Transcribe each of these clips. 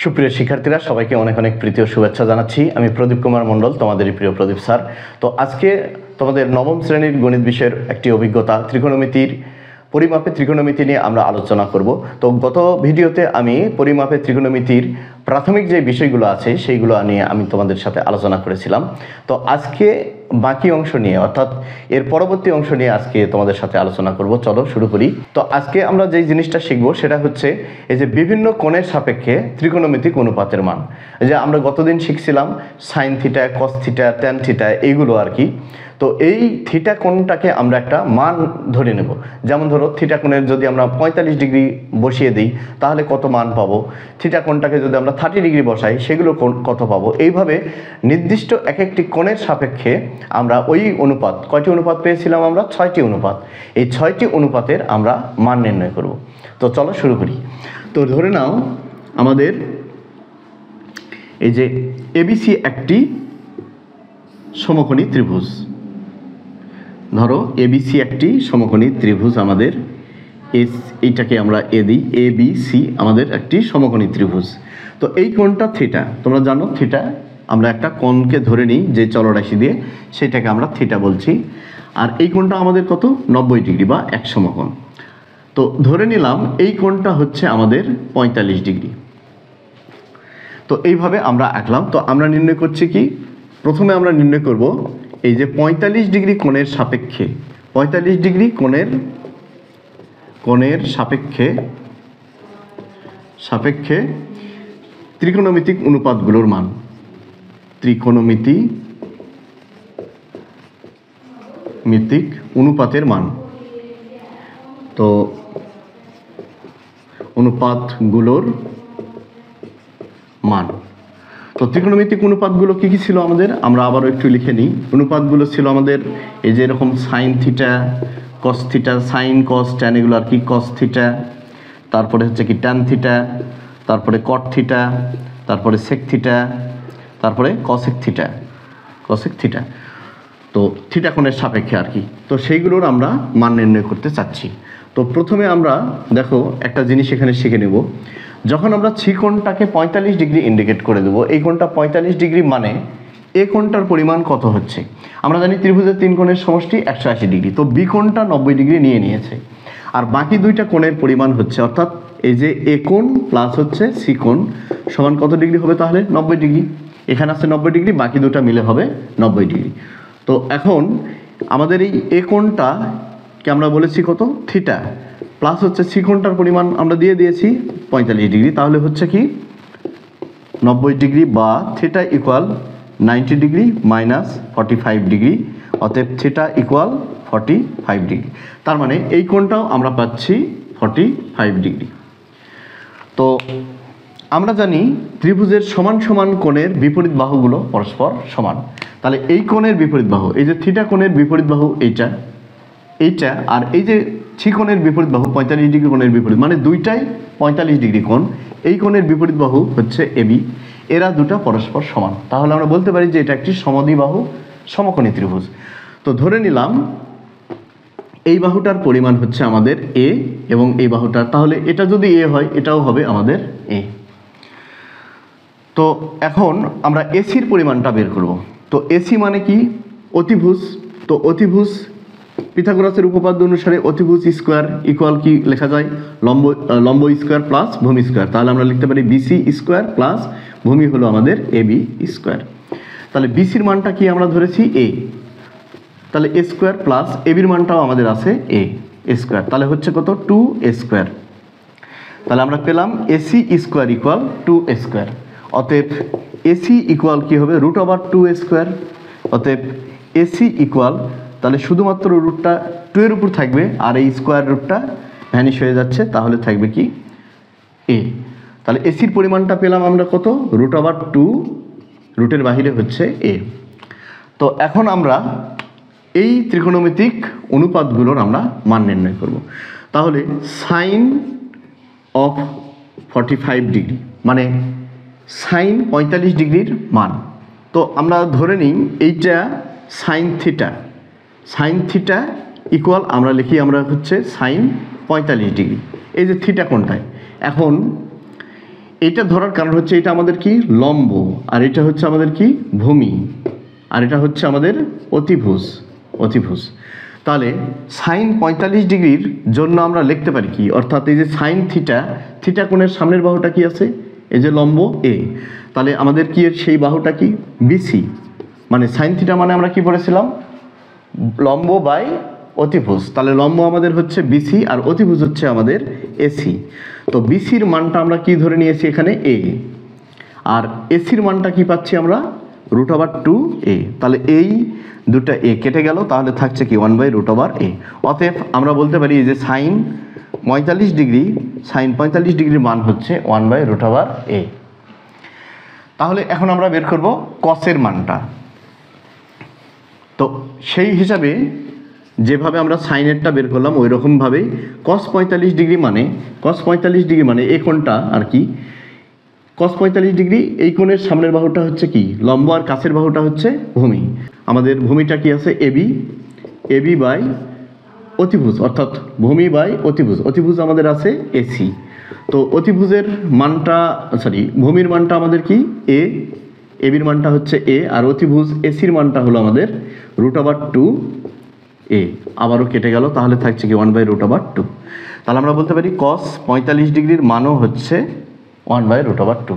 সুপ্রিয় শিক্ষার্থীরা সবাইকে অনেক অনেক প্রীতি ও শুভেচ্ছা জানাচ্ছি। আমি প্রদীপ কুমার মণ্ডল, তোমাদেরই প্রিয় প্রদীপ স্যার। তো আজকে তোমাদের নবম শ্রেণীর গণিত বিষয়ের একটি অভিজ্ঞতা ত্রিকোণমিতির পরিমাপে ত্রিকোণমিতি নিয়ে আমরা আলোচনা করব। তো গত ভিডিওতে আমি পরিমাপে ত্রিকোণমিতির প্রাথমিক যে বিষয়গুলো আছে সেইগুলো নিয়ে আমি তোমাদের সাথে আলোচনা করেছিলাম। তো আজকে বাকি অংশ নিয়ে অর্থাৎ এর পরবর্তী অংশ নিয়ে আজকে তোমাদের সাথে আলোচনা করব। চলো শুরু করি। তো আজকে আমরা যেই জিনিসটা শিখবো সেটা হচ্ছে এই যে বিভিন্ন কোণের সাপেক্ষে ত্রিকোণমিতিক অনুপাতের মান। এই যে আমরা গতদিন শিখছিলাম sine theta, cos theta, tan theta, এইগুলো আর কি। তো এই থিটা কোণটাকে আমরা একটা মান ধরে নেব। যেমন ধরো থিটা কোণের যদি আমরা 45 ডিগ্রি বসিয়ে দিই তাহলে কত মান পাবো, থিটা কোণটাকে যদি আমরা 30 ডিগ্রি বসাই সেগুলো কত পাবো। এইভাবে নির্দিষ্ট এক একটি কোণের সাপেক্ষে আমরা ওই অনুপাত, কয়টি অনুপাত পেয়েছিলাম আমরা? 6টি অনুপাত। এই 6টি অনুপাতের আমরা মান নির্ণয় করব। তো চলো শুরু করি। তো ধরে নাও আমাদের এই যে এবিসি একটি সমকোণী ত্রিভুজ। ধরো এবিসি একটি সমকোণী ত্রিভুজ, আমাদের এইটাকে আমরা এ দিই, এ বি সি আমাদের একটি সমকোণী ত্রিভুজ। তো এই কোণটা থিটা, তোমরা জানো থিটা, আমরা একটা কোণকে ধরে নিই যে চলরাশি দিয়ে, সেটাকে আমরা থিটা বলছি। আর এই কোণটা আমাদের কত? 90 ডিগ্রি বা এক সমকোণ। তো ধরে নিলাম এই কোণটা হচ্ছে আমাদের 45 ডিগ্রি। তো এইভাবে আমরা আঁকলাম। তো আমরা নির্ণয় করছি কি, প্রথমে আমরা নির্ণয় করব এই যে 45 ডিগ্রি কোণের সাপেক্ষে, 45 ডিগ্রি কোণের সাপেক্ষে ত্রিকোণমিতিক অনুপাতগুলোর মান, ত্রিকোণমিতিক অনুপাতের মান। তো অনুপাতগুলোর মান। তো ত্রিকোণমিতিক অনুপাতগুলো কি কি ছিল আমাদের, আমরা আবারও একটু লিখে নিই। অনুপাতগুলো ছিল আমাদের এই যে এরকম sign theta, cos theta, sign কস ট্যান, এগুলো আর কি, কস থিটা, তারপরে হচ্ছে কি ট্যান থিটা, তারপরে কট থিটা, তারপরে সেক থিটা, তারপরে কসেক থিটা। তো থিটা কোণের সাপেক্ষে আর কি। তো সেইগুলোর আমরা মান নির্ণয় করতে চাচ্ছি। তো প্রথমে আমরা দেখো একটা জিনিস এখানে শিখে নেব। যখন আমরা সি কোণটাকে 45 ডিগ্রি ইন্ডিকেট করে দেবো, এই কোণটা 45 ডিগ্রি মানে এ কোণটার পরিমাণ কত হচ্ছে? আমরা জানি ত্রিভুজের 3 কোণের সমষ্টি 180 ডিগ্রি। তো বি কোণটা 90 ডিগ্রি নিয়েছে। আর বাকি দুইটা কোণের পরিমাণ হচ্ছে, অর্থাৎ এই যে এ কোণ প্লাস হচ্ছে সি কোণ সমান কত ডিগ্রি হবে তাহলে? 90 ডিগ্রি। এখানে আছে 90 ডিগ্রি, বাকি দুটা মিলে হবে 90 ডিগ্রি। তো এখন আমাদের এই এ কোণটাকে আমরা বলেছি কত? থিটা, প্লাস হচ্ছে সি কোণটার পরিমাণ আমরা দিয়ে দিয়েছি 45 ডিগ্রি। তাহলে হচ্ছে কি 90 ডিগ্রি বা theta equal 90 degree minus 45 degree, অতএব থিটা ইকুয়াল 45 ডিগ্রি। তার মানে এই কোণটাও আমরা পাচ্ছি 45 ডিগ্রি। তো আমরা জানি ত্রিভুজের সমান সমান কোণের বিপরীত বাহুগুলো পরস্পর সমান। তাহলে এই কোণের বিপরীত বাহু, এই যে থিটা কোণের বিপরীত বাহু এইটা, আর এই যে সি কোণের বিপরীত বাহু 45 ডিগ্রি কোণের বিপরীত, মানে দুইটাই 45 ডিগ্রি কোণ। এই কোণের বিপরীত বাহু হচ্ছে এবি, এরা দুটো পরস্পর সমান। তাহলে আমরা বলতে পারি যে এটা একটি সমদ্বিবাহু সমকোণী ত্রিভুজ। তো ধরে নিলাম এই বাহুটার পরিমাণ হচ্ছে আমাদের এ এবং এই বাহুটার, তাহলে এটা যদি এ হয় এটাও হবে আমাদের এ। তো এখন আমরা এসির পরিমাণটা বের করব। তো এসি মানে কি? অতিভুজ। তো অতিভুজ পিথাগোরাসের উপপাদ্য অনুসারে অতিভুজ স্কোয়ার ইকুয়াল কি লেখা যায়? লম্ব স্কোয়ার প্লাস ভূমি স্কোয়ার। তাহলে আমরা লিখতে পারি বিসি স্কোয়ার প্লাস ভূমি হলো আমাদের এবি স্কোয়ার। তাহলে বিসির মানটা কি আমরা ধরেছি? এ। তাহলে এ স্কোয়ার প্লাস এবির মানটাও আমাদের আছে এ স্কোয়ার। তাহলে হচ্ছে কত? 2a square. তাহলে আমরা পেলাম AC square equal 2a square. অতএব এসি ইকুয়াল কি হবে? √2a square. অতএব এসি ইকুয়াল, তাহলে শুধুমাত্র রুটটা 2 এর উপর থাকবে আর এই স্কোয়ার রুটটা ভ্যানিশ হয়ে যাচ্ছে, তাহলে থাকবে কি? এ। তাহলে এসির পরিমাণটা পেলাম আমরা কত? √2, রুটের বাহিরে হচ্ছে এ। তো এখন আমরা এই ত্রিকোণমিতিক অনুপাতগুলোর আমরা মান নির্ণয় করব। তাহলে সাইন অফ 45 ডিগ্রি মানে সাইন 45 ডিগ্রির মান। তো আমরা ধরে নিই এইটা সাইন থিটা ইকুয়াল আমরা লিখি হচ্ছে সাইন 45 ডিগ্রি, এই যে থিটা কোণটায়। এখন এটা ধরার কারণ হচ্ছে এটা আমাদের কি লম্ব, আর এটা হচ্ছে আমাদের কি ভূমি, আর এটা হচ্ছে আমাদের অতিভুজ। অতিভুজ তাহলে সাইন 45 ডিগ্রির জন্য আমরা লিখতে পারি কি, অর্থাৎ এই যে সাইন থিটা, থিটা কোণের সামনের বাহুটা কি আছে, এই যে লম্ব এ, তাহলে আমাদের কি সেই বাহুটা কি বিসি, মানে সাইন থিটা মানে আমরা কি পড়েছিলাম লম্ব বাই অতিভুজ, তাহলে লম্ব আমাদের হচ্ছে বিসি আর অতিভুজ হচ্ছে আমাদের এসি। তো বিসির মানটা আমরা কি ধরে নিয়েছি এখানে এ, আর এসির মানটা কি পাচ্ছি আমরা √2a, তাহলে এই দুটা এ কেটে গেল, তাহলে থাকছে কি 1/√a। অতএব আমরা বলতে পারি যে সাইন 45 ডিগ্রি, সাইন 45 ডিগ্রির মান হচ্ছে 1/√a। তাহলে এখন আমরা বের করব কসের মানটা। তো সেই হিসাবে যেভাবে আমরা সাইনেরটা বের করলাম ওই রকমভাবেই cos 45 ডিগ্রি মানে, cos 45 ডিগ্রি মানে এই কোণটা আর কি, cos 45 ডিগ্রি এই কোণের সামনের বাহুটা হচ্ছে কি লম্ব, আর কাছের বাহুটা হচ্ছে ভূমি। আমাদের ভূমিটা কি আছে এবি, এবি বাই অতিভুজ, অর্থাৎ ভূমি বাই অতিভুজ, অতিভুজ আমাদের আছে এসি। তো অতিভুজের মানটা ভূমির মানটা আমাদের কি এ, এবির মানটা হচ্ছে এ, আর অতিভুজ এসির মানটা হলো আমাদের √2a। আবারও কেটে গেল, তাহলে থাকছে কি 1/√2। তাহলে আমরা বলতে পারি cos 45 ডিগ্রির মানও হচ্ছে 1/√2।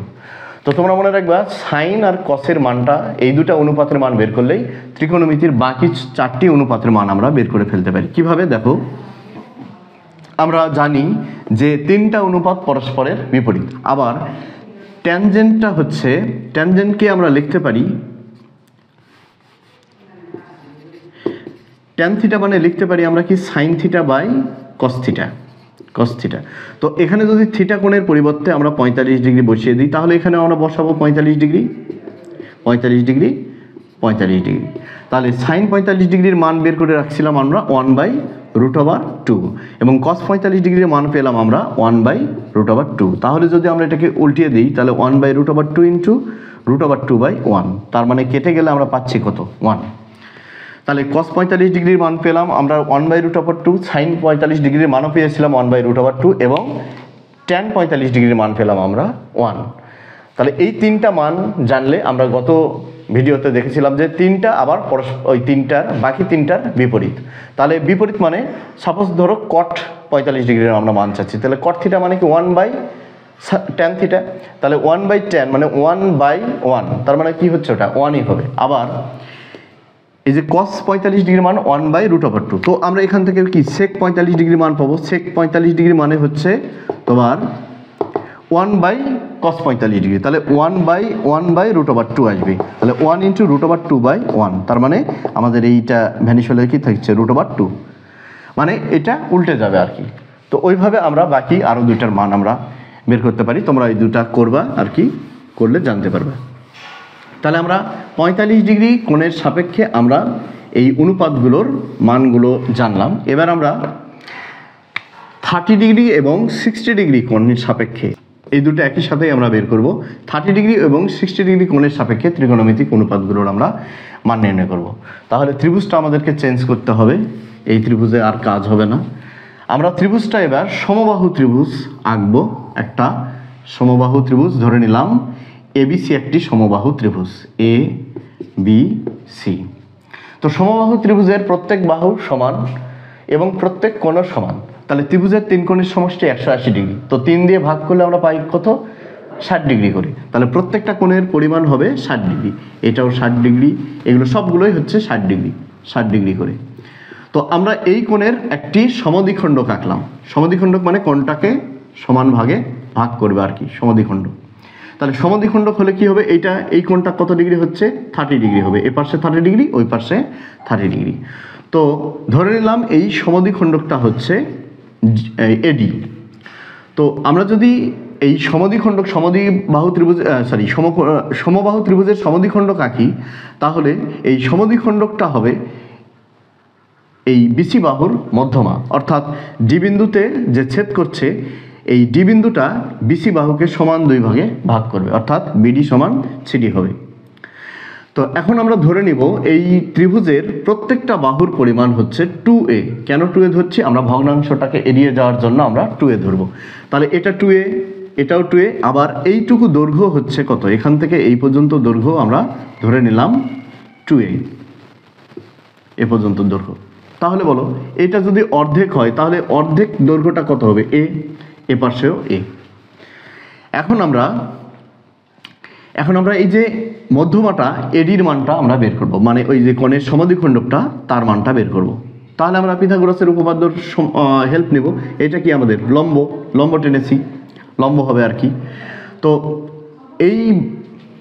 তো তোমরা মনে রাখবা সাইন আর কসের মানটা এই দুটা অনুপাতের মান বের করলেই ত্রিকোণমিতির বাকি 4টি অনুপাতের মান আমরা বের করে ফেলতে পারি। কিভাবে দেখো, আমরা জানি যে 3টা অনুপাত পরস্পরের বিপরীত, আবার ট্যানজেন্টটা হচ্ছে, ট্যানজেন্টকে আমরা লিখতে পারি ট্যান থিটা, মানে লিখতে পারি আমরা কি sine theta by cos theta, cos theta. তো এখানে যদি থিটা কোণের পরিবর্তে আমরা 45 ডিগ্রি বসিয়ে দিই, তাহলে এখানে আমরা বসাবো 45 ডিগ্রি, 45 ডিগ্রি, 45 ডিগ্রি। তাহলে সাইন 45 ডিগ্রির মান বের করে রাখছিলাম আমরা 1/√2, এবং cos 45 ডিগ্রির মান পেলাম আমরা 1/√2। তাহলে যদি আমরা এটাকে উল্টিয়ে দিই, তাহলে 1/√2 ইন্টু √2/1, তার মানে কেটে গেলে আমরা পাচ্ছি কত 1। তাহলে cos 45 ডিগ্রির মান পেলাম আমরা 1/√2, সাইন 45 ডিগ্রির মানও পেয়েছিলাম 1/√2, এবং tan 45 ডিগ্রির মান পেলাম আমরা 1। তাহলে এই 3টা মান জানলে, আমরা গত ভিডিওতে দেখেছিলাম যে 3টা আবার ওই 3টার বাকি 3টার বিপরীত। তাহলে বিপরীত মানে সাপোজ ধরো cot 45 ডিগ্রির আমরা মান চাচ্ছি, তাহলে cot থিটা মানে কি 1/tan থিটা, তাহলে 1/tan মানে 1/1, তার মানে কি হচ্ছে ওটা 1ই হবে। আবার এই যে cos 45 ডিগ্রির মান 1/√2, তো আমরা এখান থেকে কি sec 45 ডিগ্রির মান পাবো, sec 45 ডিগ্রি মানে হচ্ছে তোমার 1/cos 45 ডিগ্রি, তাহলে 1/1/√2 আসবে, তাহলে 1 ইন্টু √2/1, তার মানে আমাদের এইটা ভ্যানিশ হলে কি থাকছে √2, মানে এটা উল্টে যাবে আর কি। তো ওইভাবে আমরা বাকি আরও 2টার মান আমরা বের করতে পারি, তোমরা এই 2টা করবা আর কি, করলে জানতে পারবে। তাহলে আমরা 45 ডিগ্রি কোণের সাপেক্ষে আমরা এই অনুপাতগুলোর মানগুলো জানলাম। এবার আমরা 30 ডিগ্রি এবং 60 ডিগ্রি কোণের সাপেক্ষে এই দুটো একই সাথেই আমরা বের করব। 30 ডিগ্রি এবং 60 ডিগ্রি কোণের সাপেক্ষে ত্রিকোণমিতিক অনুপাতগুলোর আমরা মান নির্ণয় করব। তাহলে ত্রিভুজটা আমাদেরকে চেঞ্জ করতে হবে, এই ত্রিভুজে আর কাজ হবে না। আমরা ত্রিভুজটা এবার সমবাহু ত্রিভুজ আঁকবো, একটা সমবাহু ত্রিভুজ ধরে নিলাম এবিসি একটি সমবাহু ত্রিভুজ এ বি সি। তো সমবাহু ত্রিভুজের প্রত্যেক বাহু সমান এবং প্রত্যেক কোণও সমান, তাহলে ত্রিভুজের 3 কোণের সমষ্টি 180 ডিগ্রি, তো 3 দিয়ে ভাগ করলে আমরা পাই কত 60 ডিগ্রি করে, তাহলে প্রত্যেকটা কোণের পরিমাণ হবে 60 ডিগ্রি, এটাও 60 ডিগ্রি, এগুলো সবগুলোই হচ্ছে 60 ডিগ্রি, 60 ডিগ্রি করে। তো আমরা এই কোণের একটি সমদ্বিখণ্ডক আঁকলাম, সমদ্বিখণ্ডক মানে কোণটাকে সমান ভাগে ভাগ করবে আর কি, সমদ্বিখণ্ডক। তাহলে সমদ্বিখণ্ডক হলে কি হবে, এইটা এই কোণটা কত ডিগ্রি হচ্ছে 30 ডিগ্রি হবে, এ পাশে 30 ডিগ্রি ওই পাশে 30 ডিগ্রি। তো ধরে নিলাম এই সমদ্বিখণ্ডকটা হচ্ছে এডি। তো আমরা যদি এই সমদ্বিখণ্ডক সমদ্বিবাহু ত্রিভুজ সমবাহু ত্রিভুজের সমদ্বিখণ্ডক আঁকি, তাহলে এই সমদ্বিখণ্ডকটা হবে এই বিসি বাহুর মধ্যমা, অর্থাৎ ডি বিন্দুতে যে ছেদ করছে এই ডি বিন্দুটা বিসি বাহুকে সমান 2 ভাগে ভাগ করবে, অর্থাৎ বিডি সমান সিডি হবে। তো এখন আমরা ধরে নিব এই ত্রিভুজের প্রত্যেকটা বাহুর পরিমাণ হচ্ছে 2a। কেন 2a ধরছি, আমরা ভগ্নাংশটাকে এড়িয়ে যাওয়ার জন্য আমরা 2a ধরব। তাহলে এটা 2a, এটাও 2a, আবার এইটুকু দৈর্ঘ্য হচ্ছে কত, এখান থেকে এই পর্যন্ত দৈর্ঘ্য আমরা ধরে নিলাম 2a, এ পর্যন্ত দৈর্ঘ্য। তাহলে বলো এটা যদি অর্ধেক হয় তাহলে অর্ধেক দৈর্ঘ্যটা কত হবে, এ পাশেও a। এখন আমরা এই যে মধ্যমাটা এডির মানটা আমরা বের করব, মানে ওই যে কোণের সমদ্বিখণ্ডকটা তার মানটা বের করব। তাহলে আমরা পিথাগোরাসের উপপাদ্যর হেল্প নেব। এটা কি আমাদের লম্ব টেনেছি, লম্ব হবে আর কি। তো এই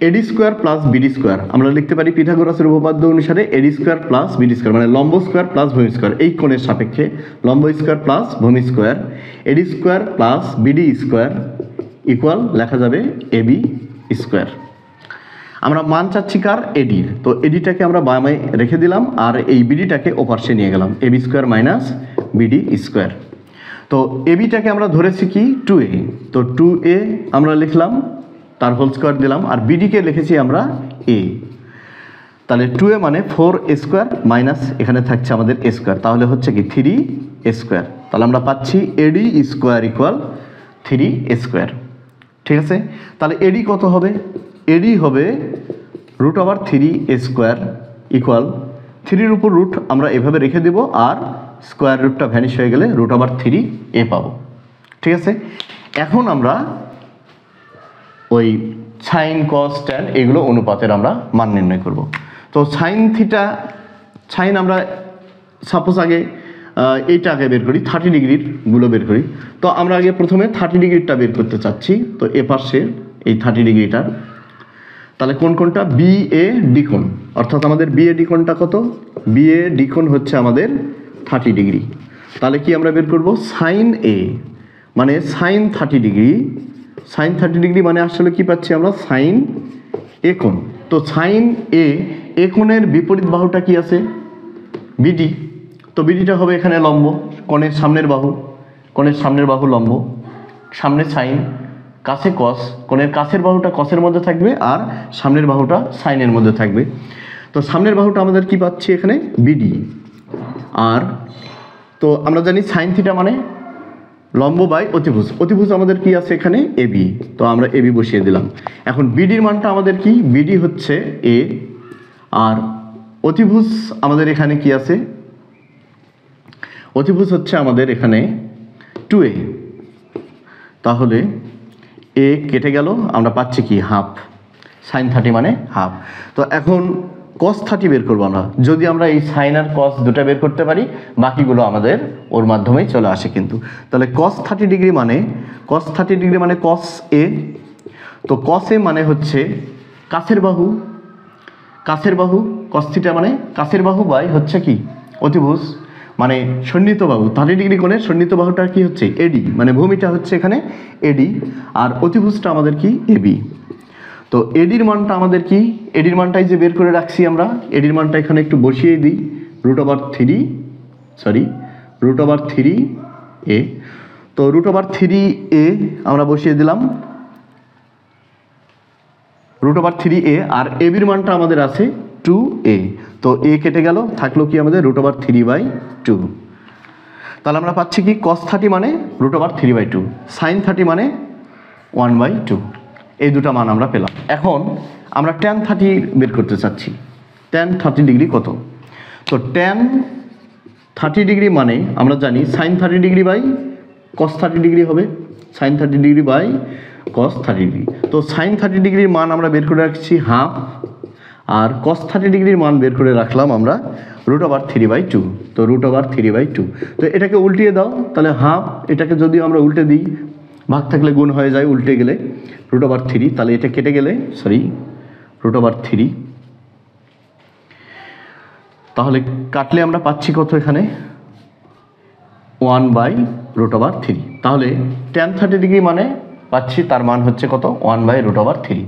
এডি স্কোয়ার প্লাস বিডি স্কোয়ার আমরা লিখতে পারি পিথাগোরাসের উপপাদ্য অনুসারে এডি স্কোয়ার প্লাস বিডি স্কোয়ার, মানে লম্ব স্কোয়ার প্লাস ভূমি স্কোয়ার। এই কোণের সাপেক্ষে লম্ব স্কোয়ার প্লাস ভূমি স্কোয়ার, এডি square plus BD square equal লেখা যাবে এবি স্কোয়ার। আমরা মান চাচ্ছি কার, এডির। তো এডিটাকে আমরা বামে রেখে দিলাম আর এই বিডিটাকে ওপাশে নিয়ে গেলাম, AB square minus BD square. তো এবিটাকে আমরা ধরেছি কি 2a, তো 2a আমরা লিখলাম, তার হোল স্কোয়ার দিলাম, আর বিডিকে লিখেছি আমরা a। তাহলে 2a মানে 4a স্কোয়ার মাইনাস এখানে থাকছে আমাদের a স্কোয়ার, তাহলে হচ্ছে কি 3a স্কোয়ার। তাহলে আমরা পাচ্ছি এডি স্কোয়ার ইকুয়াল 3a স্কোয়ার। ঠিক আছে, তাহলে এডি কত হবে, এডি হবে √3a স্কোয়ার ইকুয়াল 3-র উপর রুট আমরা এভাবে রেখে দেব, আর স্কোয়ার রুটটা ভ্যানিশ হয়ে গেলে √3a পাবো। ঠিক আছে, এখন আমরা ওই সাইন কস ট্যান এগুলো অনুপাতের আমরা মান নির্ণয় করব। তো সাইন আমরা সাপোজ আগে এইটা আগে বের করি, 30 ডিগ্রির গুলো বের করি। তো আমরা আগে প্রথমে 30 ডিগ্রিটা বের করতে চাচ্ছি। তো এ পাশে এই 30 ডিগ্রিটার, তাহলে কোনটা, বিএ ডিকোণ, অর্থাৎ আমাদের বিএ ডিকোণটা কত, বিএ ডিকোণ হচ্ছে আমাদের 30 ডিগ্রি। তাহলে কি আমরা বের করব, সাইন এ মানে সাইন 30 ডিগ্রি, সাইন 30 ডিগ্রি মানে আসলে কি পাচ্ছি আমরা, সাইন এ কোণ। তো সাইন এ কোণের বিপরীত বাহুটা কি আছে, বিডি। তো বিডিটা হবে এখানে লম্ব, কোণের সামনের বাহু লম্ব, সামনে সাইন, কাছে কস, কোণের কাছের বাহুটা কসের মধ্যে থাকবে আর সামনের বাহুটা সাইনের মধ্যে থাকবে। তো সামনের বাহুটা আমাদের কি পাচ্ছি এখানে, বিডি। আর তো আমরা জানি সাইন থিটা মানে লম্ব বাই অতিভুজ আমাদের কি আছে এখানে, এবি। তো আমরা এবি বসিয়ে দিলাম। এখন বিডির মানটা আমাদের কি, বিডি হচ্ছে এ, আর অতিভুজ আমাদের এখানে কি আছে, অতিভুজ হচ্ছে আমাদের এখানে 2a। তাহলে এ কেটে গেল, আমরা পাচ্ছি কি হাফ, সাইন 30 মানে হাফ। তো এখন কস 30 বের করবো আমরা। যদি আমরা এই সাইন আর কস দুটা বের করতে পারি, বাকিগুলো আমাদের ওর মাধ্যমেই চলে আসে কিন্তু। তাহলে কস 30 ডিগ্রি মানে কস এ। তো কস এ মানে হচ্ছে কাছের বাহু, কস থিটা মানে কাছের বাহু বাই হচ্ছে কি অতিভুজ, মানে সন্নিহিত বাহু। 30 ডিগ্রি কোণের সন্নিহিত বাহুটা কি হচ্ছে, এডি, মানে ভূমিটা হচ্ছে এখানে এডি, আর অতিভুজটা আমাদের কি, এবি। তো এডির মানটা আমাদের কি, এডির মানটাই যে বের করে রাখছি আমরা, এডির মানটা এখানে একটু বসিয়ে দিই, √3a। তো √3a আমরা বসিয়ে দিলাম, √3a, আর এবির মানটা আমাদের আছে 2a। তো a কেটে গেল, থাকলো কি আমাদের √3/2। তাহলে আমরা পাচ্ছি কি cos 30 মানে √3/2, sin 30 মানে 1/2। এই দুটো মান আমরা পেলাম। এখন আমরা tan 30 বের করতে চাচ্ছি। tan 30 ডিগ্রি কত, তো tan 30 ডিগ্রি মানে আমরা জানি sin 30 degree by cos 30 degree হবে, sin 30 degree by cos 30 degree. তো sin 30 ডিগ্রির মান আমরা বের করে রাখছি হাফ, আর cos 30 ডিগ্রির মান বের করে রাখলাম আমরা √3/2। তো √3/2। তো এটাকে উল্টিয়ে দাও, তাহলে হাফ, এটাকে যদি আমরা উল্টে দিই, ভাগ থাকলে গুণ হয়ে যায়, উল্টে গেলে √3, তাহলে এটা কেটে গেলে √3, তাহলে কাটলে আমরা পাচ্ছি কত এখানে 1/√3। তাহলে tan 30 ডিগ্রি মানে পাচ্ছি, তার মান হচ্ছে কত, 1/√3।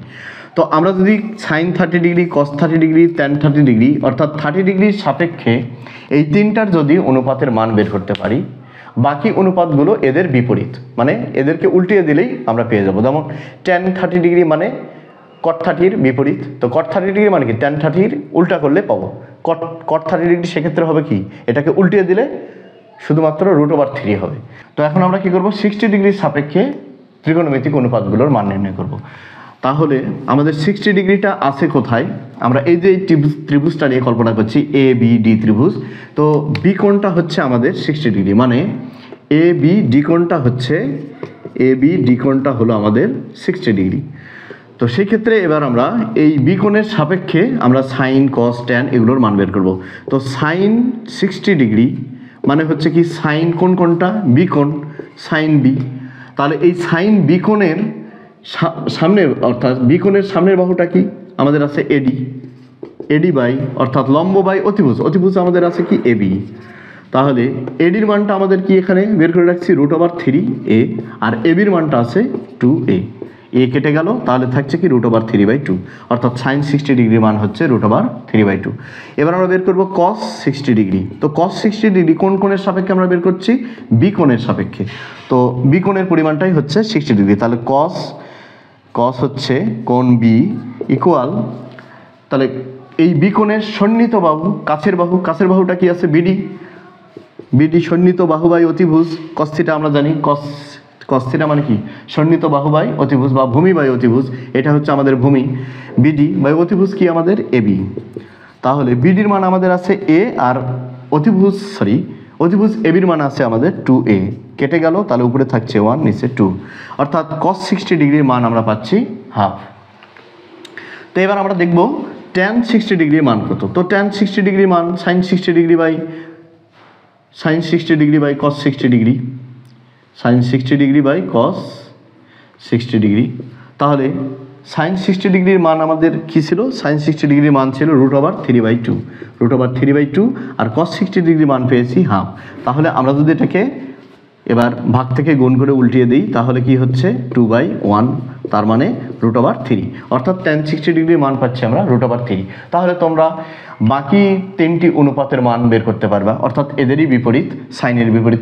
তো আমরা যদি sine 30 degree, cos 30 degree, tan 30 degree, অর্থাৎ 30 ডিগ্রির সাপেক্ষে এই তিনটার যদি অনুপাতের মান বের করতে পারি, বাকি অনুপাতগুলো এদের বিপরীত, মানে এদেরকে উল্টিয়ে দিলেই আমরা পেয়ে যাব। যেমন tan 30 ডিগ্রি মানে cot 30-র বিপরীত, তো cot 30 ডিগ্রি মানে কি tan 30-র উল্টা করলে পাবো cot 30 ডিগ্রি। সেক্ষেত্রে হবে কি, এটাকে উল্টিয়ে দিলে শুধুমাত্র √3 হবে। তো এখন আমরা কি করব, 60 ডিগ্রির সাপেক্ষে ত্রিকোণমিতিক অনুপাতগুলোর মান নির্ণয় করব। তাহলে আমাদের 60 ডিগ্রিটা আছে কোথায়? আমরা এই যে ত্রিভুজটা নিয়ে কল্পনা করছি, এ বি ডি ত্রিভুজ। তো বি কোণটা হচ্ছে আমাদের 60 ডিগ্রি, মানে এ বি ডি কোণটা হলো আমাদের 60 ডিগ্রি। তো সেই ক্ষেত্রে এবার আমরা এই বি কোণের সাপেক্ষে আমরা সাইন কস ট্যান এগুলোর মান বের করব। তো সাইন 60 ডিগ্রি মানে হচ্ছে কি সাইন কোণটা বি কোণ, সাইন বি। তাহলে এই সাইন বি কোণের সামনে অর্থাৎ বি কোণের সামনের বাহুটা কি আমাদের আছে এডি, এডি বাই অর্থাৎ লম্ব বাই অতিভুজ, অতিভুজ আমাদের আছে কি এবি। তাহলে এডির মানটা আমাদের কি এখানে বের করে রাখছি √3a, আর এবির মানটা আছে 2a। এ কেটে গেল, তাহলে থাকছে কি √3/2, অর্থাৎ সাইন 60 ডিগ্রি মান হচ্ছে √3/2। এবার আমরা বের করব কস 60 ডিগ্রি। তো কস 60 ডিগ্রি কোন কোণের সাপেক্ষে আমরা বের করছি? বি কোণের সাপেক্ষে। তো বি কোণের পরিমাণটাই হচ্ছে 60 ডিগ্রি। তাহলে কস হচ্ছে কোণ বি ইকুয়াল, তাহলে এই বি কোণের সন্নিহিত বাহু, কাছের বাহুটা কি আছে বিডি সন্নিহিত বাহু বাই অতিভুজ কস থিটা। আমরা জানি কস থিটা মানে কি সন্নিহিত বাহু বাই অতিভুজ বা ভূমি বাই অতিভুজ, এটা হচ্ছে আমাদের ভূমি। বিডি বাই অতিভুজ কি আমাদের এবি। তাহলে বিডির মান আমাদের আছে এ, আর অতিভুজ এবির মান আছে আমাদের 2a। কেটে গেল, তাহলে উপরে থাকছে 1, নিচে 2, অর্থাৎ cos 60 ডিগ্রির মান আমরা পাচ্ছি হাফ। তো এবার আমরা দেখব tan 60 ডিগ্রির মান কত। তো tan 60 ডিগ্রির মান sin 60 degree by cos 60 degree, sin 60 degree by cos 60 degree. তাহলে sin 60 ডিগ্রির মান আমাদের কি ছিল? sin 60 ডিগ্রির মান ছিল √3/2, আর cos 60 ডিগ্রির মান পেয়েছি হাফ। তাহলে আমরা যদি এটাকে এবার ভাগ থেকে গুণ করে উল্টিয়ে দিই, তাহলে কি হচ্ছে 2/1, তার মানে √3, অর্থাৎ tan 60 ডিগ্রির মান পাচ্ছি আমরা √3। তাহলে তোমরা বাকি 3টি অনুপাতের মান বের করতে পারবা, অর্থাৎ এদেরই বিপরীত, সাইনের বিপরীত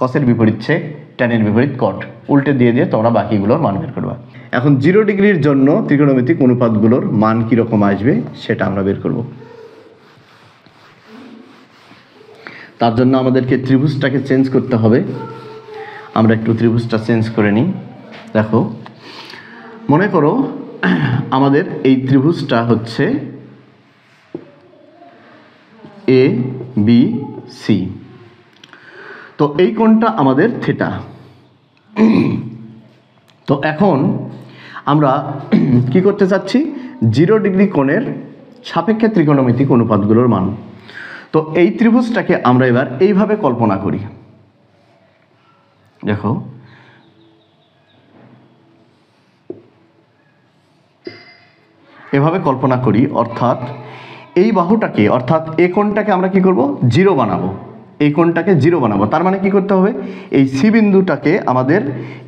কসের বিপরীত সেক, ট্যানের বিপরীত কট, উল্টে দিয়ে তোমরা বাকিগুলোর মান বের করবা। এখন 0 ডিগ্রির জন্য ত্রিকোণমিতিক অনুপাতগুলোর মান কীরকম আসবে সেটা আমরা বের করব। তার জন্য আমাদেরকে ত্রিভুজটাকে চেঞ্জ করতে হবে। আমরা একটু ত্রিভুজটা চেঞ্জ করে নিই। দেখো, মনে করো আমাদের এই ত্রিভুজটা হচ্ছে এ বি সি। তো এই কোণটা আমাদের থিটা। তো এখন আমরা কি করতে চাচ্ছি? 0 ডিগ্রি কোণের সাপেক্ষে ত্রিকোণমিতিক অনুপাতগুলোর মান। তো এই ত্রিভুজটাকে আমরা এবার এইভাবে কল্পনা করি। দেখো, এভাবে কল্পনা করি, অর্থাৎ এই বাহুটাকে অর্থাৎ এই কোণটাকে আমরা কি করব? 0 বানাবো। এই কোণটাকে 0 বানাবো, তার মানে কি করতে হবে? এই সি বিন্দুটাকে আমাদের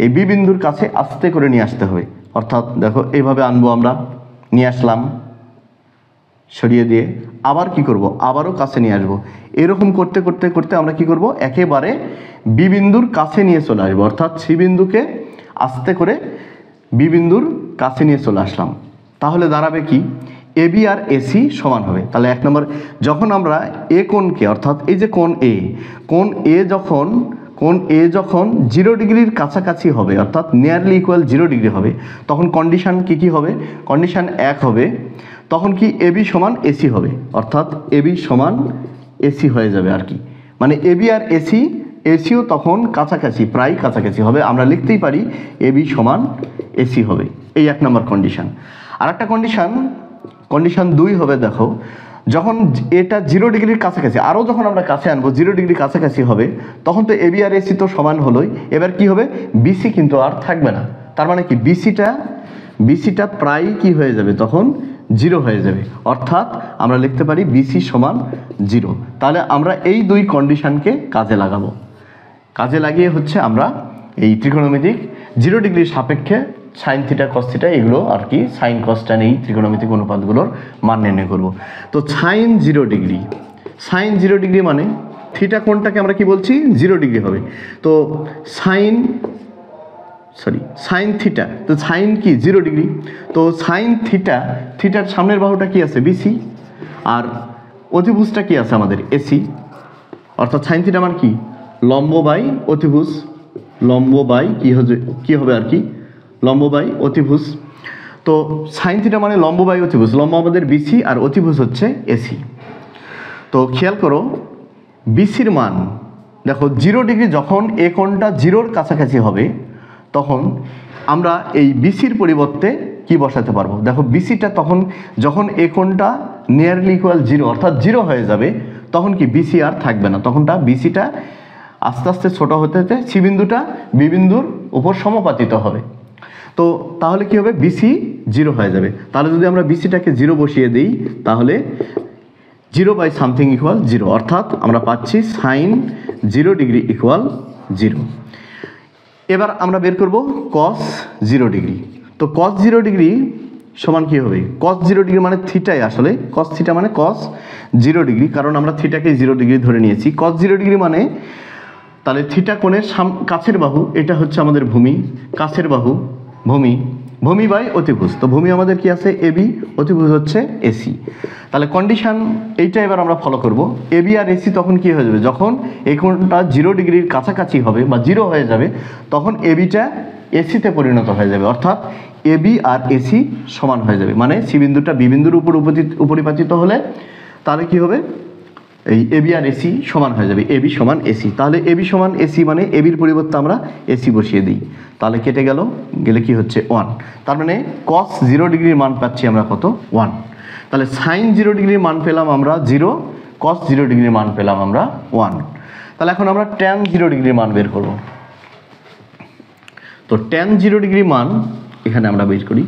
এই বি বিন্দুর কাছে আস্তে করে নিয়ে আসতে হবে। অর্থাৎ দেখো এইভাবে আনবো, আমরা নিয়ে আসলাম সরিয়ে দিয়ে, আবার কি করব? আবারও কাছে নিয়ে আসবো। এরকম করতে করতে করতে আমরা কি করব? একেবারে বি বিন্দুর কাছে নিয়ে চলে আসবো, অর্থাৎ সি বিন্দুকে আস্তে করে বি বিন্দুর কাছে নিয়ে চলে আসলাম। তাহলে দাঁড়াবে কি? এবি আর এসি সমান হবে। তাহলে 1 নম্বর, যখন আমরা এ কোণকে অর্থাৎ এই যে কোণ এ যখন 0 ডিগ্রির কাছাকাছি হবে, অর্থাৎ নিয়ারলি ইকুয়াল 0 ডিগ্রি হবে, তখন কন্ডিশন কি হবে? কন্ডিশন 1 হবে। তখন কি এবি সমান এসি হবে, অর্থাৎ এবি সমান এসি হয়ে যাবে আর কি। মানে এবি আর এসিও তখন কাছাকাছি, প্রায় কাছাকাছি হবে। আমরা লিখতেই পারি এবি সমান এসি হবে। এই 1 নম্বর কন্ডিশন। আর একটা কন্ডিশন 2 হবে। দেখো, যখন এটা 0 ডিগ্রির কাছাকাছি, আরও যখন আমরা কাছে আনবো 0 ডিগ্রির কাছাকাছি হবে, তখন তো এবি আর এসি তো সমান হলোই। এবার কি হবে? বিসি কিন্তু আর থাকবে না। তার মানে কি বিসিটা প্রায় কি হয়ে যাবে? তখন 0 হয়ে যাবে, অর্থাৎ আমরা লিখতে পারি বিসি সমান 0। তাহলে আমরা এই 2 কন্ডিশনকে কাজে লাগাবো। কাজে লাগিয়ে হচ্ছে আমরা এই ত্রিকোণমিতিক 0 ডিগ্রির সাপেক্ষে সাইন থিটা কস থিটা এগুলো আর কি, সাইন কস ট্যান এই ত্রিকোণমিতিক অনুপাতগুলোর মান নির্ণয় করব। তো সাইন 0 ডিগ্রি মানে থিটা কোণটাকে আমরা কি বলছি? 0 ডিগ্রি হবে। তো সাইন থিটা, তো সাইন কি 0 ডিগ্রি। তো সাইন থিটার সামনের বাহুটা কি আছে? বিসি, আর অতিভুজটা কি আছে আমাদের? এসি, অর্থাৎ সাইন থিটা মানে কি? লম্ব বাই অতিভুজ, লম্ব বাই কি হবে আর কি, লম্ব বাই অতিভুজ। তো সাইন থিটা মানে লম্ব বাই অতিভুজ, লম্ব আমাদের বিসি আর অতিভুজ হচ্ছে এসি। তো খেয়াল করো বিসির মান দেখো 0 ডিগ্রি, যখন এ কোণটা 0-র কাছাকাছি হবে তখন আমরা এই বিসির পরিবর্তে কি বসাতে পারবো, দেখো বিসিটা তখন যখন এ কোণটা নিয়ারলি ইকুয়াল 0 অর্থাৎ 0 হয়ে যাবে তখন কি বিসি আর থাকবে না, তখনটা বিসিটা আস্তে আস্তে ছোট হতে হতে সি বিন্দুটা বি বিন্দুর উপর সমাপাতিত হবে। তো তাহলে কি হবে, বিসি 0 হয়ে যাবে। তাহলে যদি আমরা বিসিটাকে 0 বসিয়ে দিই তাহলে 0/something ইকুয়াল 0, অর্থাৎ আমরা পাচ্ছি সাইন 0 ডিগ্রি ইকুয়াল 0। এবার আমরা বের করব কস 0 ডিগ্রি। তো কস 0 ডিগ্রি সমান কি হবে, কস 0 ডিগ্রি মানে থিটাই, আসলে কস থিটা মানে কস 0 ডিগ্রি, কারণ আমরা থিটাকে 0 ডিগ্রি ধরে নিয়েছি। কস 0 ডিগ্রি মানে তাহলে থিটা কোণের কাছের বাহু, এটা হচ্ছে আমাদের ভূমি, কাছের বাহু ভূমি বাই অতিভুজ। তো ভূমি আমাদের কি আছে এবি, অতিভুজ হচ্ছে এসি। তাহলে কন্ডিশন এইটা এবার আমরা ফলো করব, এবি আর এসি তখন কি হয়ে যাবে, যখন এই কোণটা 0 ডিগ্রির কাছাকাছি হবে বা 0 হয়ে যাবে তখন এবিটা এসিতে পরিণত হয়ে যাবে, অর্থাৎ এবি আর এসি সমান হয়ে যাবে। মানে সি বিন্দুটা বি বিন্দুর উপর উপরিপাতিত হলে তাহলে কি হবে, এই এবি আর এসি সমান হয়ে যাবে, এবি সমান এসি। তাহলে এবি সমান এসি মানে এবির পরিবর্তে আমরা এসি বসিয়ে দিই, তাহলে কেটে গেলে কি হচ্ছে 1। তার মানে কস 0 ডিগ্রির মান পাচ্ছি আমরা কত, 1। তাহলে সাইন 0 ডিগ্রির মান পেলাম আমরা 0, কস 0 ডিগ্রির মান পেলাম আমরা 1। তাহলে এখন আমরা ট্যান 0 ডিগ্রির মান বের করব। তো ট্যান 0 ডিগ্রির মান এখানে আমরা বের করি।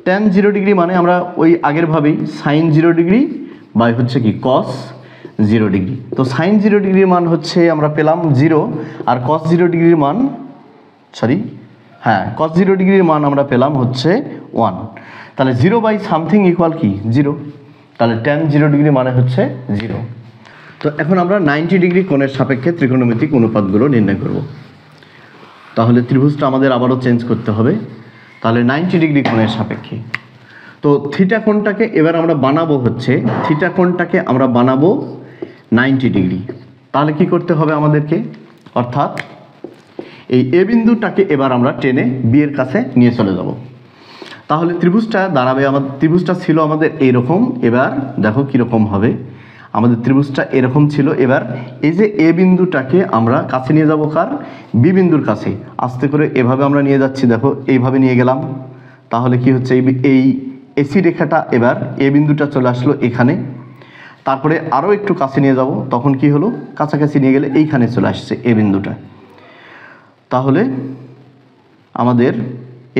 ট্যান 0 ডিগ্রি মানে আমরা ওই আগের ভাবেই সাইন 0 ডিগ্রি বাই হচ্ছে কি কস 0 ডিগ্রি। তো সাইন 0 ডিগ্রির মান হচ্ছে আমরা পেলাম 0, আর কস 0 ডিগ্রির মান কস 0 ডিগ্রির মান আমরা পেলাম হচ্ছে 1। তাহলে 0/something ইকুয়াল কি 0, তাহলে ট্যান 0 ডিগ্রি মানে হচ্ছে 0। তো এখন আমরা 90 ডিগ্রি কোণের সাপেক্ষে ত্রিকোণমিতিক অনুপাতগুলো নির্ণয় করব। তাহলে ত্রিভুজটা আমাদের আবারও চেঞ্জ করতে হবে। তাহলে 90 ডিগ্রি কোণের সাপেক্ষে, তো থিটা কোণটাকে এবার আমরা বানাবো হচ্ছে, থিটা কোণটাকে আমরা বানাবো 90 ডিগ্রি। তাহলে কি করতে হবে আমাদেরকে, অর্থাৎ এই এ বিন্দুটাকে এবার আমরা টেনে বি এর কাছে নিয়ে চলে যাব। তাহলে ত্রিভুজটা দাঁড়াবে, ত্রিভুজটা ছিল আমাদের এইরকম, এবার দেখো কীরকম হবে, আমাদের ত্রিভুজটা এরকম ছিল। এবার এই যে এ বিন্দুটাকে আমরা কাছে নিয়ে যাব কার, বি বিন্দুর কাছে, আস্তে করে এভাবে আমরা নিয়ে যাচ্ছি, দেখো এইভাবে নিয়ে গেলাম। তাহলে কি হচ্ছে, এই এসি রেখাটা এবার এ বিন্দুটা চলে আসলো এখানে, তারপরে আরও একটু কাছে নিয়ে যাব, তখন কি হলো, কাছাকাছি নিয়ে গেলে এইখানে চলে আসছে এ বিন্দুটা। তাহলে আমাদের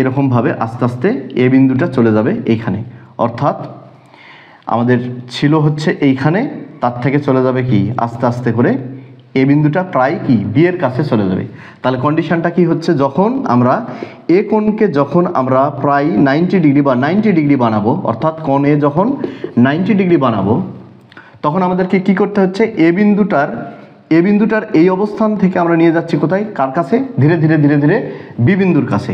এরকমভাবে আস্তে আস্তে এ বিন্দুটা চলে যাবে এইখানে, অর্থাৎ আমাদের ছিল হচ্ছে এইখানে, তার থেকে চলে যাবে কি আস্তে আস্তে করে এ বিন্দুটা প্রায় কি বি এর কাছে চলে যাবে। তাহলে কন্ডিশনটা কি হচ্ছে, যখন আমরা এ কোণকে যখন আমরা প্রায় 90 ডিগ্রি বা 90 ডিগ্রি বানাবো, অর্থাৎ কোণ এ যখন 90 ডিগ্রি বানাবো তখন আমাদেরকে কি করতে হচ্ছে, এ বিন্দুটার এই অবস্থান থেকে আমরা নিয়ে যাচ্ছি কোথায়, কার কাছে, ধীরে ধীরে ধীরে ধীরে বি বিন্দুর কাছে।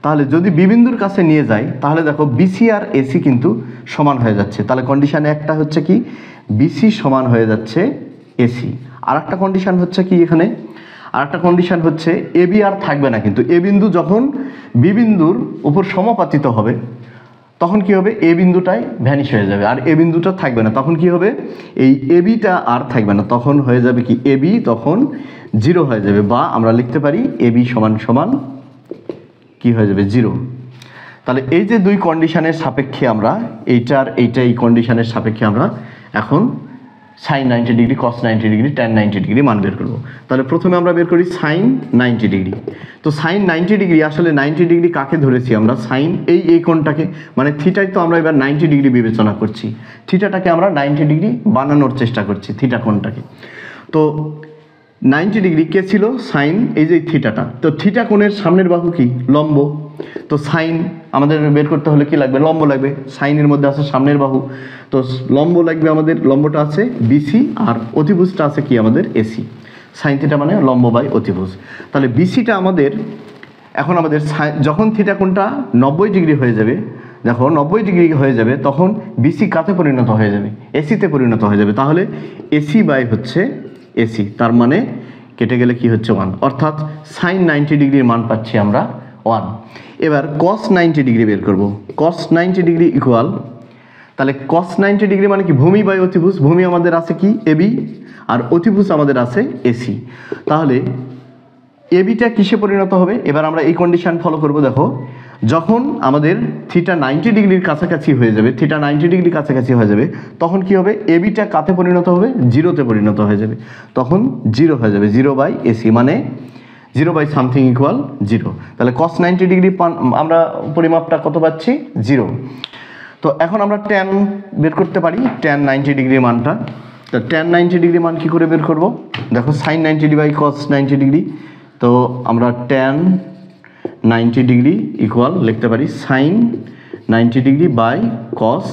তাহলে যদি বি বিন্দুর কাছে নিয়ে যাই তাহলে দেখো বিসি আর এসি কিন্তু সমান হয়ে যাচ্ছে। তাহলে কন্ডিশানে একটা হচ্ছে কি বিসি সমান হয়ে যাচ্ছে এসি, আর একটা কন্ডিশান হচ্ছে কি, এখানে আর একটা কন্ডিশান হচ্ছে এবি আর থাকবে না, কিন্তু এ বিন্দু যখন বি বিন্দুর উপর সমাপাতিত হবে তখন কি হবে, এ বিন্দুটাই ভ্যানিশ হয়ে যাবে আর এ বিন্দুটা থাকবে না। তখন কি হবে, এই এবিটা আর থাকবে না, তখন হয়ে যাবে কি এবি তখন 0 হয়ে যাবে, বা আমরা লিখতে পারি এবি সমান সমান কি হয়ে যাবে 0। তাহলে এই যে দুই কন্ডিশনের সাপেক্ষে আমরা এই কন্ডিশনের সাপেক্ষে আমরা এখন সাইন 90 ডিগ্রি, কস 90 ডিগ্রি, ট্যান 90 ডিগ্রি মান বের করবো। তাহলে প্রথমে আমরা বের করি সাইন 90 ডিগ্রি। তো সাইন 90 ডিগ্রি, আসলে 90 ডিগ্রি কাকে ধরেছি আমরা, সাইন এই কোণটাকে, মানে থিটাই তো আমরা এবার 90 ডিগ্রি বিবেচনা করছি, থিটাটাকে আমরা 90 ডিগ্রি বানানোর চেষ্টা করছি থিটা কোণটাকে। তো 90 ডিগ্রি কে ছিল, সাইন, এই যে থিটাটা। তো থিটা কোণের সামনের বাহু কি, লম্ব। তো সাইন আমাদের বের করতে হলে কি লাগবে, লম্ব লাগবে। সাইনের মধ্যে আছে সামনের বাহু, তো লম্ব লাগবে আমাদের, লম্বটা আছে বিসি আর অতিভুজটা আছে কি আমাদের এসি। সাইন থিটা মানে লম্ব বাই অতিভুজ। তাহলে বিসিটা আমাদের এখন আমাদের যখন থিটা কোণটা 90 ডিগ্রি হয়ে যাবে, দেখো 90 ডিগ্রি হয়ে যাবে তখন বিসি কাতে পরিণত হয়ে যাবে, এসিতে পরিণত হয়ে যাবে। তাহলে এসি বাই হচ্ছে এসি, তার মানে কেটে গেলে কি হচ্ছে 1, অর্থাৎ সাইন 90 ডিগ্রির মান পাচ্ছি আমরা 1। এবার কস 90 ডিগ্রি বের করব। কস 90 ডিগ্রি ইকুয়াল, তাহলে কস 90 ডিগ্রি মানে কি, ভূমি বাই অতিভুজ। ভূমি আমাদের আছে কি এবি, আর অতিভুজ আমাদের আছে এসি। তাহলে এবিটা কিসে পরিণত হবে? এবার আমরা এই কন্ডিশন ফলো করব। দেখো, যখন আমাদের থিটা 90 ডিগ্রির কাছাকাছি হয়ে যাবে, থিটা 90 ডিগ্রির কাছাকাছি হয়ে যাবে, তখন কি হবে? এবিটা কাতে পরিণত হবে? জিরোতে পরিণত হয়ে যাবে। তখন জিরো হয়ে যাবে, 0 বাই এসি, মানে 0 বাই সামথিং ইকুয়াল 0। তাহলে কস 90 ডিগ্রি আমরা পরিমাপটা কত পাচ্ছি? 0। তো এখন আমরা ট্যান বের করতে পারি, ট্যান 90 ডিগ্রির মানটা। তো ট্যান 90 ডিগ্রি মান কী করে বের করব? দেখো, sine 90 degree by cos 90 degree. তো আমরা ট্যান 90 ডিগ্রি ইকুয়াল লিখতে পারি sine 90 degree by cos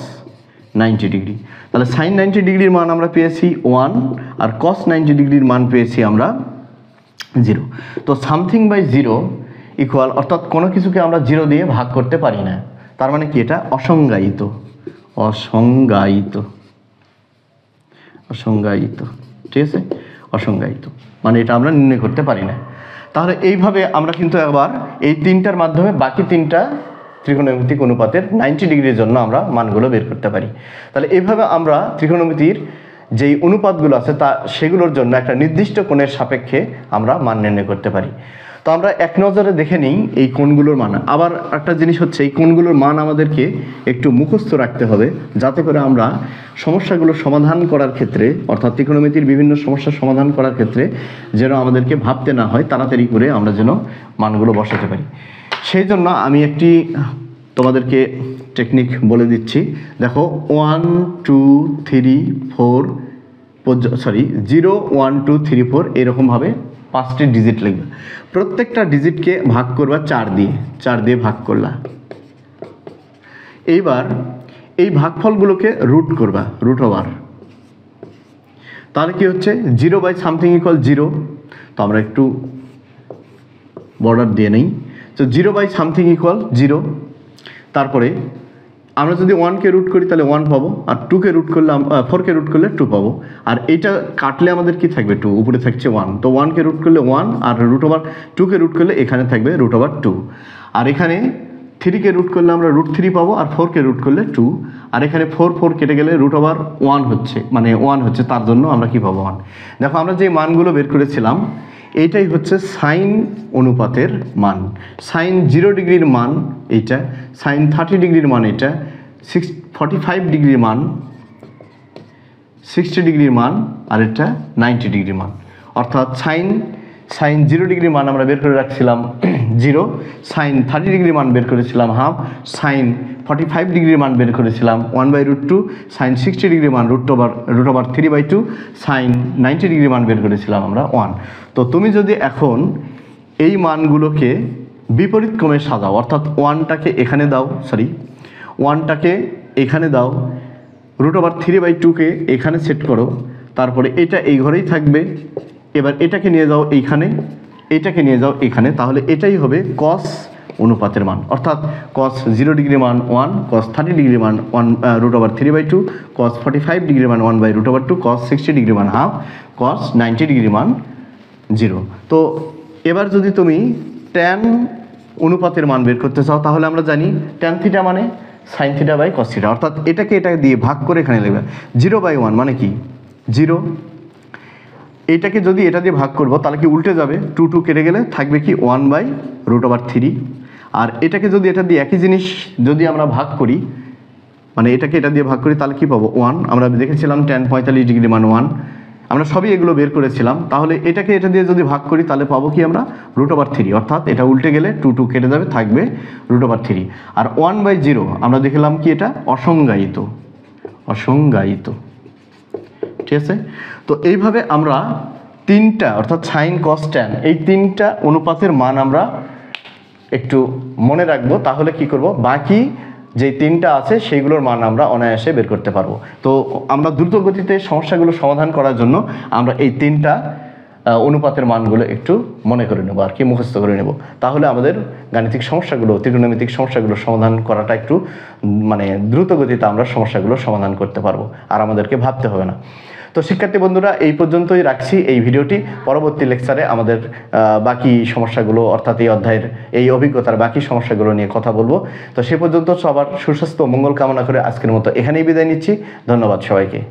90 degree. তাহলে সাইন 90 ডিগ্রির মান আমরা পেয়েছি 1, আর কস 90 ডিগ্রির মান পেয়েছি আমরা 0। তো সামথিং বাই 0 ইকুয়াল, অর্থাৎ কোনো কিছুকে আমরা 0 দিয়ে ভাগ করতে পারি না। তার মানে কি, এটা অসংজ্ঞায়িত। অসংজ্ঞায়িত, অসংজ্ঞায়িত, ঠিক আছে? অসংজ্ঞায়িত মানে এটা আমরা নির্ণয় করতে পারি না। তাহলে এইভাবে আমরা কিন্তু আবার এই তিনটার মাধ্যমে বাকি তিনটা ত্রিকোণমিতিক অনুপাতের 90 ডিগ্রির জন্য আমরা মানগুলো বের করতে পারি। তাহলে এইভাবে আমরা ত্রিকোণমিতির যেই অনুপাতগুলো আছে সেগুলোর জন্য একটা নির্দিষ্ট কোণের সাপেক্ষে আমরা মান নির্ণয় করতে পারি। তো আমরা এক নজরে দেখে নিই এই কোণগুলোর মান। আবার একটা জিনিস হচ্ছে, এই কোণগুলোর মান আমাদেরকে একটু মুখস্থ রাখতে হবে, যাতে করে আমরা সমস্যাগুলো সমাধান করার ক্ষেত্রে, অর্থাৎ ত্রিকোণমিতির বিভিন্ন সমস্যার সমাধান করার ক্ষেত্রে যেন আমাদেরকে ভাবতে না হয়, তাড়াতাড়ি করে আমরা যেন মানগুলো বসাতে পারি। সেই জন্য আমি একটি তোমাদেরকে টেকনিক বলে দিচ্ছি। দেখো, 1 2 3 4 0 1 2 3 4 এরকমভাবে 5টি ডিজিট লিখবে। প্রত্যেকটা ডিজিটকে ভাগ করবা 4 দিয়ে ভাগ করলা। এইবার এই ভাগফলগুলোকে রুট করবা, রুট ওভার। তাহলে কি হচ্ছে? 0 বাই সামথিং ইকুয়াল 0। তো আমরা একটু বর্ডার দিয়ে নেই। তো 0 বাই সামথিং ইকুয়াল 0। তারপরে আমরা যদি 1কে রুট করি তাহলে 1 পাবো, আর 2কে রুট করলে 4কে রুট করলে 2 পাবো। আর এইটা কাটলে আমাদের কি থাকবে? 2, উপরে থাকছে 1। তো 1কে রুট করলে 1, আর রুট ওভার 2কে রুট করলে এখানে থাকবে রুট ওভার 2। আর এখানে 3কে রুট করলে আমরা রুট 3 পাবো, আর 4কে রুট করলে 2। আর এখানে 4 কেটে গেলে রুট ওভার 1 হচ্ছে, মানে 1 হচ্ছে, তার জন্য আমরা কি পাবো? 1। দেখো, আমরা যে মানগুলো বের করেছিলাম এইটাই হচ্ছে সাইন অনুপাতের মান। সাইন 0 ডিগ্রির মান এইটা, সাইন 30 ডিগ্রির মান এটা, 45 ডিগ্রির মান, 60 ডিগ্রির মান, আর এটা 90 ডিগ্রির মান। অর্থাৎ সাইন 0 ডিগ্রির মান আমরা বের করে রাখছিলাম 0, সাইন 30 ডিগ্রির মান বের করেছিলাম হাফ, সাইন 45 ডিগ্রির মান বের করেছিলাম 1/√2, সাইন 60 ডিগ্রির মান রুট ওভার 3/2, সাইন 90 ডিগ্রির মান বের করেছিলাম আমরা 1। তো তুমি যদি এখন এই মানগুলোকে বিপরীত ক্রমে সাজাও, অর্থাৎ 1টাকে এখানে দাও, 1টাকে এখানে দাও, রুট ওভার 3/2কে এখানে সেট করো, তারপরে এটা এই ঘরেই থাকবে। এবার এটাকে নিয়ে যাও এইখানে, এটাকে নিয়ে যাও এখানে, তাহলে এটাই হবে কস অনুপাতের মান। অর্থাৎ কস 0 ডিগ্রির মান 1, কস 30 ডিগ্রির মান 1 রুট ওভার 3/2, কস 45 ডিগ্রির মান 1/√2, কস 60 ডিগ্রির মান হাফ, কস 90 ডিগ্রির মান 0। তো এবার যদি তুমি ট্যান অনুপাতের মান বের করতে চাও, তাহলে আমরা জানি ট্যান থিটা মানে sine theta by cos theta. অর্থাৎ এটাকে এটা দিয়ে ভাগ করে এখানে লিখবে 0/1 মানে কি 0। এইটাকে যদি এটা দিয়ে ভাগ করবো তাহলে কি উল্টে যাবে, 2 কেটে গেলে থাকবে কি 1/√3। আর এটাকে যদি এটা দিয়ে একই জিনিস যদি আমরা ভাগ করি, মানে এটাকে এটা দিয়ে ভাগ করি, তাহলে কি পাবো 1। আমরা দেখেছিলাম ট্যান 45 ডিগ্রি মান 1, আমরা সবই এগুলো বের করেছিলাম। তাহলে এটাকে এটা দিয়ে যদি ভাগ করি তাহলে পাবো কি আমরা √3। অর্থাৎ এটা উল্টে গেলে 2 কেটে যাবে, থাকবে √3। আর 1/0 আমরা দেখলাম কি এটা অসংজ্ঞায়িত, অসংজ্ঞায়িত, ঠিক আছে? তো এইভাবে আমরা তিনটা, অর্থাৎ সাইন কস ট্যান, এই তিনটা অনুপাতের মান আমরা একটু মনে রাখবো। তাহলে কি করব, বাকি যে তিনটা আছে সেইগুলোর মান আমরা অনায়াসে বের করতে পারবো। তো আমরা দ্রুত গতিতে সমস্যাগুলো সমাধান করার জন্য আমরা এই তিনটা অনুপাতের মানগুলো একটু মনে করে নেব, আর কি মুখস্থ করে নেব। তাহলে আমাদের গাণিতিক সমস্যাগুলো, ত্রিকোণমিতিক সমস্যাগুলো সমাধান করাটা একটু মানে দ্রুত গতিতে আমরা সমস্যাগুলো সমাধান করতে পারবো, আর আমাদেরকে ভাবতে হবে না। তো শিক্ষার্থী বন্ধুরা এই পর্যন্তই রাখছি এই ভিডিওটি। পরবর্তী লেকচারে আমাদের বাকি সমস্যাগুলো অর্থাৎ এই অধ্যায়ের এই অভিজ্ঞতার বাকি সমস্যাগুলো নিয়ে কথা বলবো। তো সে পর্যন্ত সবার সুস্বাস্থ্য ও মঙ্গল কামনা করে আজকের মতো এখানেই বিদায় নিচ্ছি। ধন্যবাদ সবাইকে।